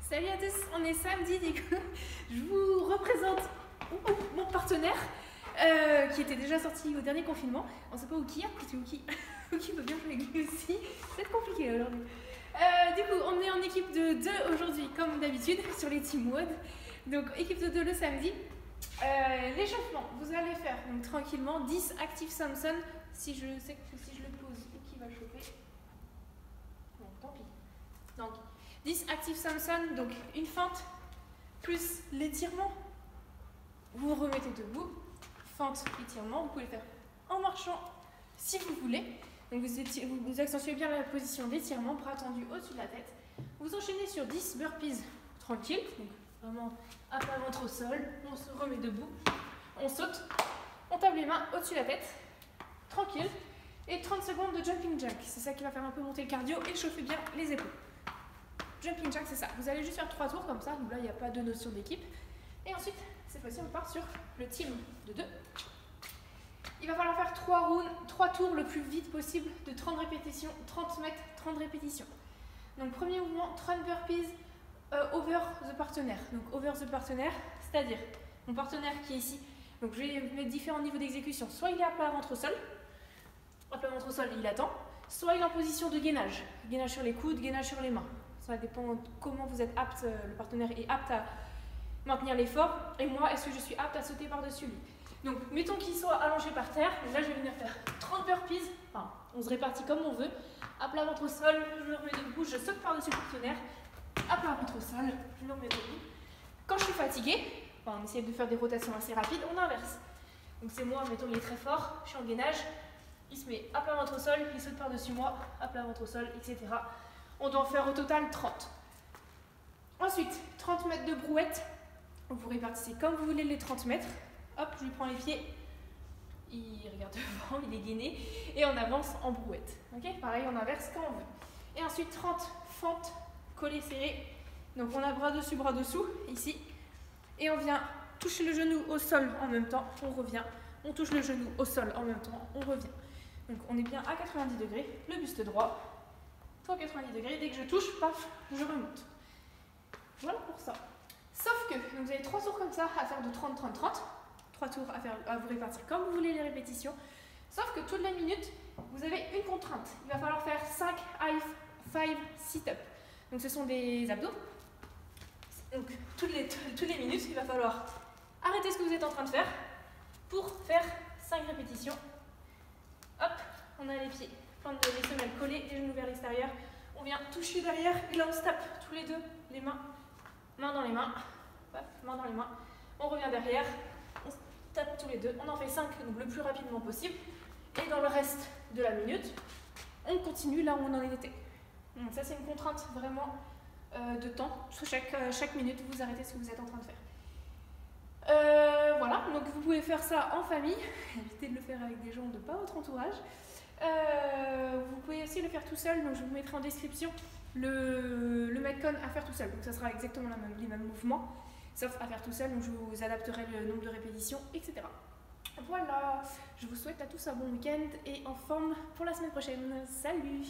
Salut à tous, on est samedi du coup. Je vous représente mon partenaire qui était déjà sorti au dernier confinement. On sait pas Ouki, parce que Ouki veut bien jouer avec lui aussi. C'est compliqué aujourd'hui. Du coup, on est en équipe de 2 aujourd'hui, comme d'habitude, sur les Team Mode. Donc, équipe de 2 le samedi. L'échauffement, vous allez faire donc, tranquillement 10 Active Samson. Si je sais que si je le pose, Ouki va le choper. Bon, tant pis. Donc, 10 Active Samson, donc une fente plus l'étirement. Vous vous remettez debout, fente, étirement. Vous pouvez le faire en marchant si vous voulez. Donc vous accentuez bien la position d'étirement, bras tendus au-dessus de la tête. Vous enchaînez sur 10 burpees tranquille, donc vraiment à plat ventre au sol. On se remet debout, on saute, on tape les mains au-dessus de la tête, tranquille. Et 30 secondes de jumping jack. C'est ça qui va faire un peu monter le cardio et chauffer bien les épaules. Jumping jack, c'est ça. Vous allez juste faire 3 tours comme ça, donc là il n'y a pas de notion d'équipe. Et ensuite, cette fois-ci, on part sur le team de 2. Il va falloir faire 3 tours le plus vite possible de 30 répétitions, 30 mètres, 30 répétitions. Donc premier mouvement, 30 burpees over the partenaire. Donc over the partenaire, c'est-à-dire mon partenaire qui est ici. Donc je vais mettre différents niveaux d'exécution. Soit il est à plat ventre au sol, il attend. Soit il est en position de gainage. Gainage sur les coudes, gainage sur les mains. Ça dépend de comment vous êtes apte, le partenaire est apte à maintenir l'effort. Et moi, est-ce que je suis apte à sauter par-dessus lui? Donc, mettons qu'il soit allongé par terre. Là, je vais venir faire 30 burpees. Enfin, on se répartit comme on veut. À plat ventre au sol, je me remets debout, je saute par-dessus le partenaire. À plat ventre au sol, je me remets debout. Quand je suis fatiguée, on essaie de faire des rotations assez rapides, on inverse. Donc, c'est moi, mettons, il est très fort, je suis en gainage. Il se met à plat ventre au sol, il saute par-dessus moi, à plat ventre au sol, etc. On doit en faire au total 30. Ensuite, 30 mètres de brouette. Vous répartissez comme vous voulez les 30 mètres. Hop, je lui prends les pieds. Il regarde devant, il est gainé. Et on avance en brouette. Ok, pareil, on inverse quand on veut. Et ensuite, 30 fentes collées serrées. Donc on a bras dessus, bras dessous, ici. Et on vient toucher le genou au sol en même temps. On revient. On touche le genou au sol en même temps. On revient. Donc on est bien à 90 degrés. Le buste droit. 90 degrés, dès que je touche, paf, je remonte. Voilà pour ça. Sauf que donc vous avez 3 tours comme ça à faire de 30-30-30. 3 tours à vous répartir comme vous voulez les répétitions. Sauf que toutes les minutes, vous avez une contrainte. Il va falloir faire 5 high 5 sit-up. Donc ce sont des abdos. Donc toutes les minutes, il va falloir arrêter ce que vous êtes en train de faire pour faire 5 répétitions. Hop, on a les pieds. Les semelles collées, les genoux vers l'extérieur. On vient toucher derrière et là on se tape tous les deux les mains. Main dans les mains. Hop, main dans les mains. On revient derrière. On se tape tous les deux. On en fait 5 donc le plus rapidement possible. Et dans le reste de la minute, on continue là où on en était. Donc ça c'est une contrainte vraiment de temps. Chaque minute, vous arrêtez ce que vous êtes en train de faire. Voilà, donc vous pouvez faire ça en famille. Évitez de le faire avec des gens de pas votre entourage. Vous pouvez aussi le faire tout seul, donc je vous mettrai en description le Metcon à faire tout seul. Donc ça sera exactement les mêmes mouvements, sauf à faire tout seul, donc je vous adapterai le nombre de répétitions, etc. Voilà, je vous souhaite à tous un bon week-end et en forme pour la semaine prochaine. Salut!